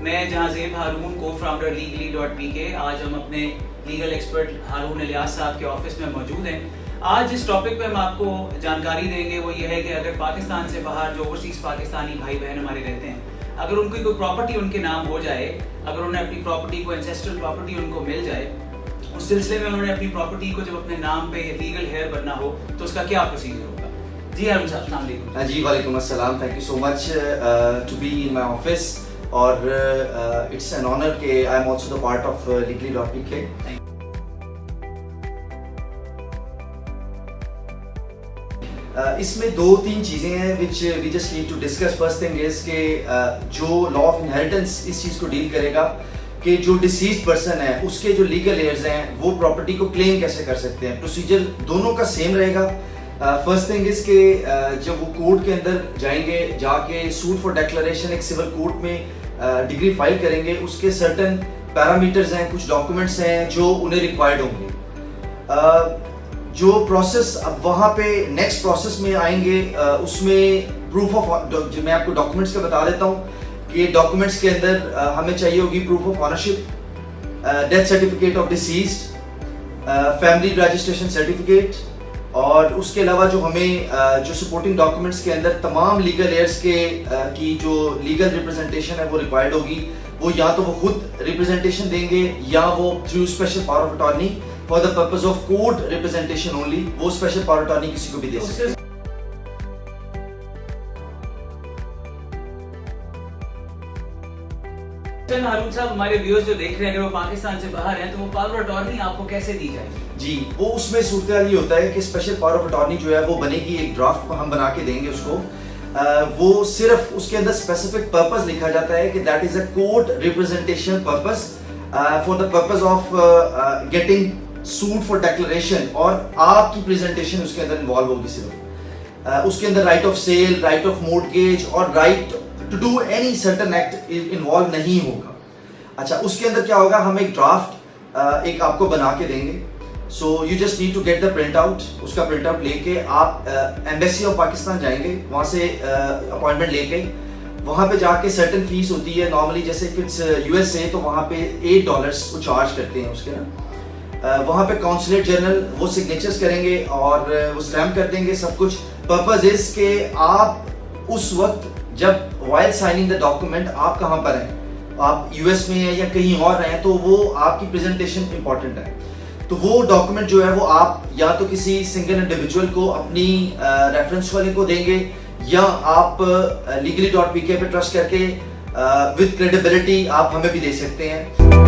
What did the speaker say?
میں جہاں زیب ہارون کو فاؤنڈر legally.pk. آج ہم اپنے لیگل ایکسپرٹ ہارون الیاس صاحب کے آفس میں موجود ہیں. آج جس ٹاپک پہ ہم آپ کو جانکاری دیں گے وہ یہ ہے کہ اگر پاکستان سے باہر جو اوورسیز پاکستانی بھائی بہن ہمارے رہتے ہیں, اگر ان کی کوئی پراپرٹی ان کے نام ہو جائے, اگر انہیں اپنی پراپرٹی کو انسیسٹرل پراپرٹی ان کو مل جائے, اس سلسلے میں انہوں نے اپنی پراپرٹی کو جب اپنے نام پہ لیگل ہیئر بننا ہو تو اس کا کیا پروسیجر ہوگا؟ جی ہارون صاحب السلام علیکم. جی وعلیکم السلام. Thank you so much to be in my office, اور اٹس این آنر کہ I am also the part of legally.pk. اس میں دو تین چیزیں ہیں which we just need to discuss. First thing is کہ جو لا آف انہیریٹنس اس چیز کو ڈیل کرے گا کہ جو ڈیسیزڈ پرسن ہے اس کے جو لیگل ایئرز ہیں وہ پراپرٹی کو کلیم کیسے کر سکتے ہیں. پروسیجر دونوں کا سیم رہے گا. فرسٹ تھنگ از کہ جب وہ کورٹ کے اندر جائیں گے, جا کے سوٹ فار ڈیکلریشن ایک سول کورٹ میں ڈگری فائل کریں گے, اس کے سرٹن پیرامیٹرز ہیں, کچھ ڈاکومنٹس ہیں جو انہیں ریکوائرڈ ہوں گے. جو پروسیس اب وہاں پہ نیکسٹ پروسیس میں آئیں گے, اس میں پروف آف, جو میں آپ کو ڈاکومنٹس کا بتا دیتا ہوں کہ ڈاکومنٹس کے اندر ہمیں چاہیے ہوگی proof of ownership, death certificate of deceased, family registration certificate, اور اس کے علاوہ جو ہمیں جو سپورٹنگ ڈاکومنٹس کے اندر تمام لیگل ایئرس کے کی جو لیگل ریپرزنٹیشن ہے وہ ریکوائرڈ ہوگی. وہ یا تو وہ خود ریپرزنٹیشن دیں گے یا وہ through special power of attorney for the purpose of court representation only, وہ اسپیشل پاور آف اٹارنی کسی کو بھی دے سکتے ہیں. ہارون صاحب, ہمارے ویورز جو دیکھ رہے ہیں اگر وہ پاکستان سے باہر ہیں تو وہ پاور آف اٹارنی آپ کو کیسے دی جائے گی؟ جی, وہ اس میں صورتحال یہ ہوتا ہے کہ اسپیشل پاور آف اٹارنی جو ہے وہ بنے گی, ایک ڈرافٹ ہم بنا کے دیں گے اس کو. وہ صرف اس کے اندر اسپیسیفک پرپز لکھا جاتا ہے کہ that is a court representation purpose for the purpose of getting suit for declaration, اور آپ کی پریزنٹیشن اس کے اندر انوالو ہوگی. صرف اس کے اندر right of sale, right of mortgage اور right to do any certain act involve نہیں ہوگا. اچھا, اس کے اندر کیا ہوگا, ہم ایک ڈرافٹ ایک آپ کو بنا کے دیں گے. So you just need to get the print out. اس کا پرنٹ آؤٹ لے کے آپ ایمبیسی آف پاکستان جائیں گے, وہاں سے اپوائنٹمنٹ لے کے وہاں پہ جا کے سرٹن فیس ہوتی ہے نارملی, جیسے اف اٹس USA تو وہاں پہ $8 وہ چارج کرتے ہیں اس کے نا. وہاں پہ کونسلیٹ جنرل وہ سگنیچرز کریں گے اور وہ اسٹیمپ کر دیں گے سب کچھ. پرپز از کہ آپ اس وقت جب وائل سائننگ دا ڈاکومنٹ آپ کہاں پر ہیں, آپ US میں ہیں یا کہیں اور ہیں, تو وہ آپ کی پریزنٹیشن امپورٹنٹ ہے. تو وہ ڈاکومنٹ جو ہے وہ آپ یا تو کسی سنگل انڈیویجول کو اپنی ریفرنس والے کو دیں گے, یا آپ legally.pk پہ ٹرسٹ کر کے وتھ کریڈیبلٹی آپ ہمیں بھی دے سکتے ہیں.